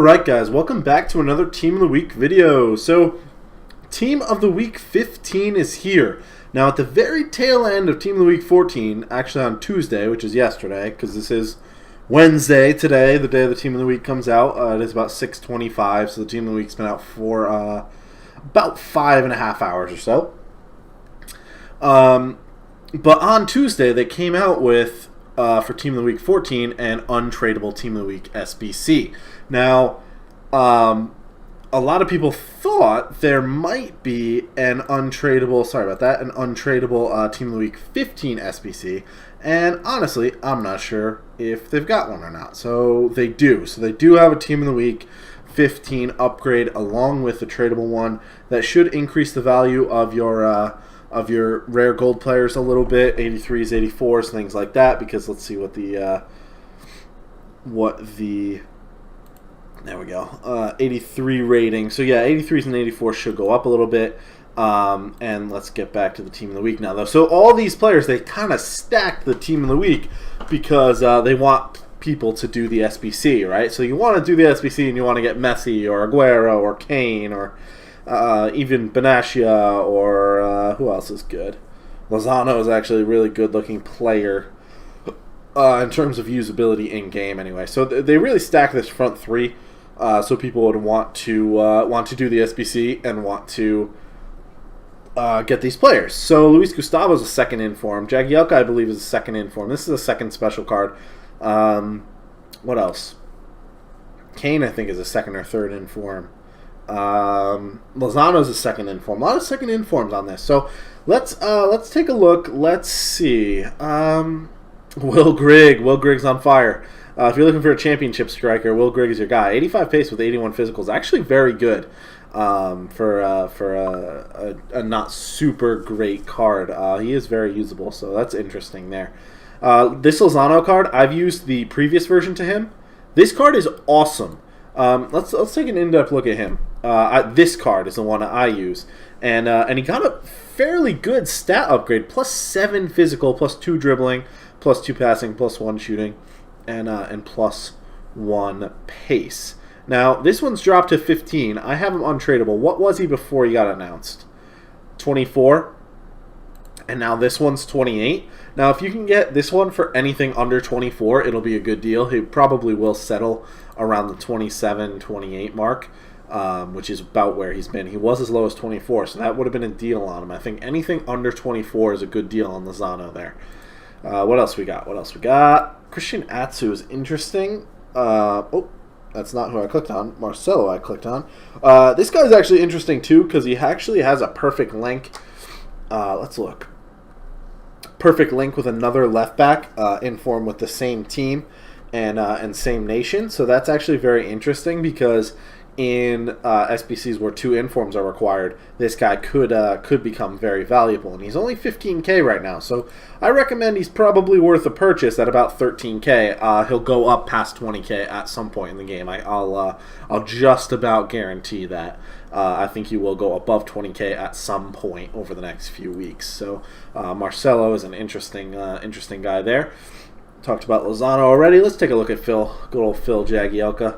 Alright guys, welcome back to another Team of the Week video. So, Team of the Week 15 is here. Now at the very tail end of Team of the Week 14, actually on Tuesday, which is yesterday, because this is Wednesday today, the day the Team of the Week comes out. It is about 6:25, so the Team of the Week's been out for about 5.5 hours or so. But on Tuesday, they came out with, for Team of the Week 14, an untradeable Team of the Week SBC. Now, a lot of people thought there might be an untradeable, an untradeable Team of the Week 15 SBC, and honestly, I'm not sure if they've got one or not. So they do. So they do have a Team of the Week 15 upgrade along with the tradable one that should increase the value of your rare gold players a little bit, 83s, 84s, things like that. Because let's see what the there we go, 83 rating. So yeah, 83s and 84s should go up a little bit. And let's get back to the Team of the Week now, though. So all these players, they kind of stacked the Team of the Week because they want people to do the SBC, right? So you want to do the SBC and you want to get Messi or Aguero or Kane or even Benatia or who else is good? Lozano is actually a really good-looking player in terms of usability in-game anyway. So they really stack this front three so people would want to do the SBC and want to get these players. So Luis Gustavo is a second inform. Jagielka, I believe, is a second inform. This is a second special card. What else? Kane, I think, is a second or third inform. Lozano's a second inform. A lot of second informs on this. So let's take a look. Let's see. Will Grigg's on fire. If you're looking for a championship striker, Will Grigg is your guy. 85 pace with 81 physical is actually very good for a not super great card. He is very usable, so that's interesting there. This Lozano card, I've used the previous version to him. This card is awesome. Let's take an in-depth look at him. This card is the one I use, and he got a fairly good stat upgrade: +7 physical, +2 dribbling, +2 passing, +1 shooting, and +1 pace. Now this one's dropped to 15. I have him untradeable. What was he before he got announced? 24, and now this one's 28. Now if you can get this one for anything under 24, it'll be a good deal. He probably will settle around the 27, 28 mark, which is about where he's been. He was as low as 24, so that would have been a deal on him. I think anything under 24 is a good deal on Lozano there. What else we got? Christian Atsu is interesting. Oh, that's not who I clicked on. Marcelo I clicked on. This guy's actually interesting too because he actually has a perfect link. Let's look. Perfect link with another left back in form with the same team and same nation. So that's actually very interesting because in SBCs where 2 informs are required, this guy could become very valuable, and he's only 15k right now. So I recommend he's probably worth a purchase at about 13k. He'll go up past 20k at some point in the game. I'll just about guarantee that. I think he will go above 20k at some point over the next few weeks. So Marcelo is an interesting guy there. Talked about Lozano already. Let's take a look at Phil. Good old Phil Jagielka.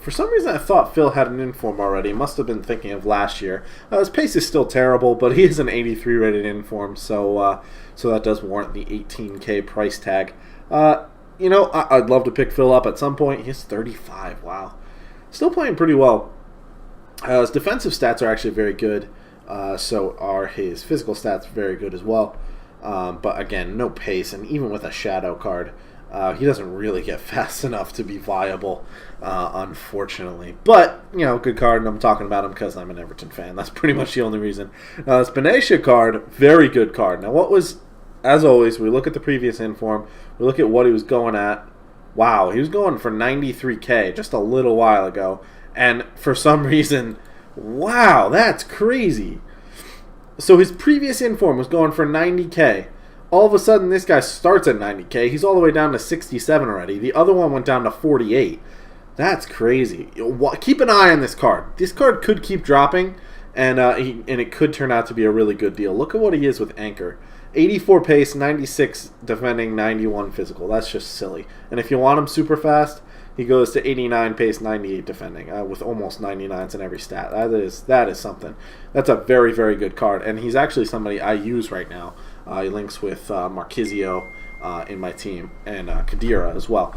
For some reason, I thought Phil had an inform already. Must have been thinking of last year. His pace is still terrible, but he is an 83 rated inform, so that does warrant the 18k price tag. I'd love to pick Phil up at some point. He's 35. Wow, still playing pretty well. His defensive stats are actually very good. So are his physical stats very good as well. But again, no pace, and even with a shadow card, he doesn't really get fast enough to be viable, unfortunately. But, good card, and I'm talking about him because I'm an Everton fan. That's pretty much the only reason. Now, this Benatia card, very good card. Now, as always, we look at the previous inform, we look at what he was going at. Wow, he was going for 93k just a little while ago. And for some reason, wow, that's crazy. So his previous inform was going for 90k. All of a sudden, this guy starts at 90k. He's all the way down to 67 already. The other one went down to 48. That's crazy. Keep an eye on this card. This card could keep dropping, and it could turn out to be a really good deal. Look at what he is with Anchor. 84 pace, 96 defending, 91 physical. That's just silly. And if you want him super fast, he goes to 89 pace, 98 defending, with almost 99s in every stat. That is something. That's a very, very good card, and he's actually somebody I use right now. He links with Marquisio in my team, and Kadira as well.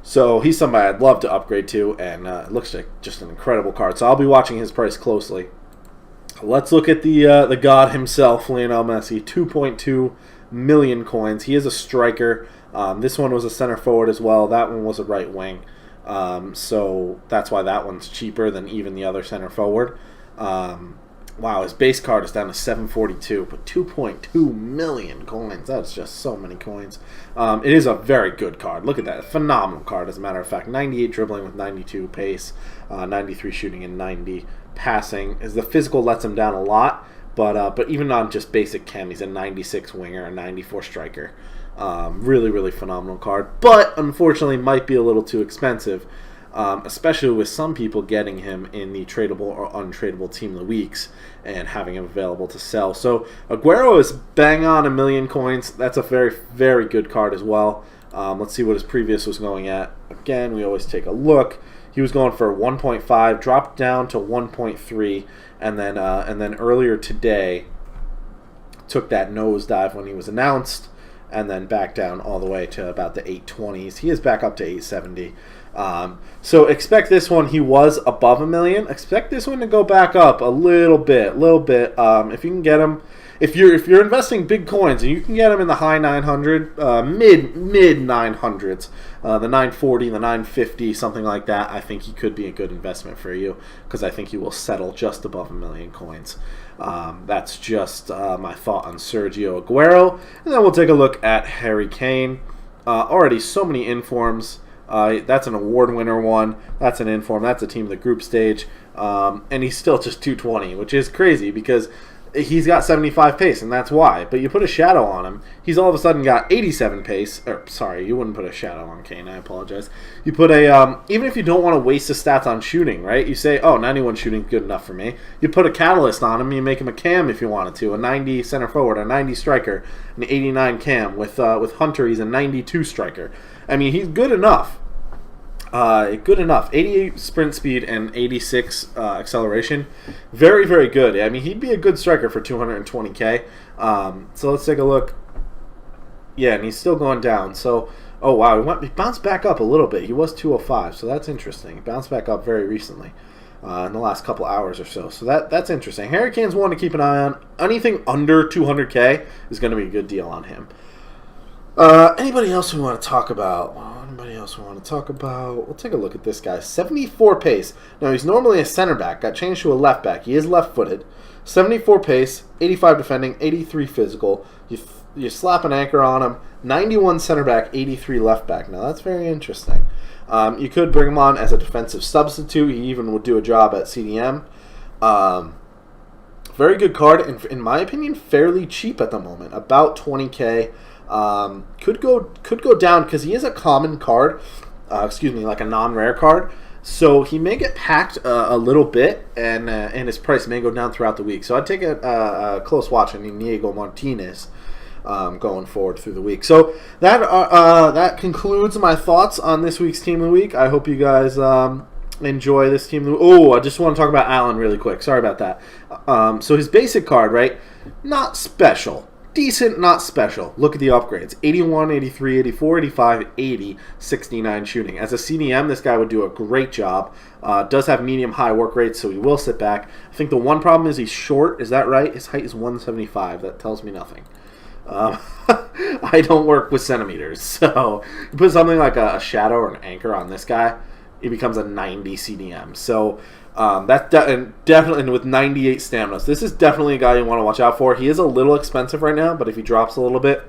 So he's somebody I'd love to upgrade to, and it looks like just an incredible card. So I'll be watching his price closely. Let's look at the god himself, Lionel Messi. 2.2 million coins. He is a striker. This one was a center forward as well. That one was a right wing. So that's why that one's cheaper than even the other center forward. Wow, his base card is down to 742, but 2.2 million coins. That's just so many coins. It is a very good card. Look at that. A phenomenal card, as a matter of fact. 98 dribbling with 92 pace, 93 shooting, and 90 passing. As the physical lets him down a lot, but even on just basic chem, he's a 96 winger, a 94 striker. Really, really phenomenal card. But, unfortunately, might be a little too expensive. Especially with some people getting him in the tradable or untradeable team of the weeks and having him available to sell. So Aguero is bang on 1 million coins. That's a very, very good card as well. Let's see what his previous was going at. Again, we always take a look. He was going for 1.5, dropped down to 1.3, and then earlier today took that nosedive when he was announced, and then back down all the way to about the 820s. He is back up to 870. So expect this one. He was above 1 million. Expect this one to go back up a little bit. If you can get him, if you're investing big coins and you can get him in the high 900, mid 900s, the 940, the 950, something like that, I think he could be a good investment for you, because I think he will settle just above 1 million coins. That's just my thought on Sergio Aguero, and then we'll take a look at Harry Kane. Already so many informs. That's an award winner one. That's an inform. That's a team of the group stage. And he's still just 220, which is crazy because he's got 75 pace, and that's why. But you put a shadow on him, he's all of a sudden got 87 pace. Or, sorry, you wouldn't put a shadow on Kane. I apologize. You put a, even if you don't want to waste his stats on shooting, right? You say, oh, 91 shooting is good enough for me. You put a catalyst on him, you make him a cam if you wanted to, a 90 center forward, a 90 striker, an 89 cam. With Hunter, he's a 92 striker. I mean, he's good enough. 88 sprint speed and 86 acceleration. Very, very good. I mean, he'd be a good striker for 220k. So let's take a look. Yeah, and he's still going down. So, oh wow, he bounced back up a little bit. He was 205, so that's interesting. He bounced back up very recently, in the last couple hours or so. So that's interesting. Harry Kane's one to keep an eye on. Anything under 200k is going to be a good deal on him. Anybody else we want to talk about? We'll take a look at this guy. 74 pace. Now, he's normally a center back. Got changed to a left back. He is left-footed. 74 pace, 85 defending, 83 physical. You slap an anchor on him. 91 center back, 83 left back. Now, that's very interesting. You could bring him on as a defensive substitute. He even would do a job at CDM. Very good card, and in my opinion, fairly cheap at the moment. About 20k. Could go down because he is a common card, like a non-rare card. So he may get packed a little bit, and his price may go down throughout the week. So I'd take a close watch on Inigo Martinez going forward through the week. So that concludes my thoughts on this week's Team of the Week. I hope you guys enjoy this Team of the Week. Oh, I just want to talk about Allen really quick. Sorry about that. So his basic card, right? Not special. Decent, not special. Look at the upgrades. 81, 83, 84, 85, 80, 69 shooting. As a CDM, this guy would do a great job. Does have medium-high work rates, so he will sit back. I think the one problem is he's short. Is that right? His height is 175. That tells me nothing. I don't work with centimeters, so you put something like a shadow or an anchor on this guy, he becomes a 90 CDM. So that's definitely, and with 98 stamina. So this is definitely a guy you want to watch out for. He is a little expensive right now, but if he drops a little bit,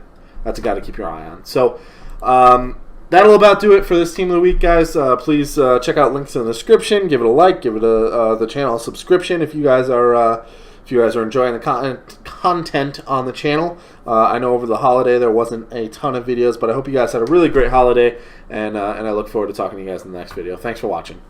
that's a guy to keep your eye on. So that'll about do it for this Team of the Week, guys. Please check out links in the description. Give it a like. Give it the channel a subscription if you guys are enjoying the content on the channel. I know over the holiday there wasn't a ton of videos, but I hope you guys had a really great holiday, and I look forward to talking to you guys in the next video. Thanks for watching.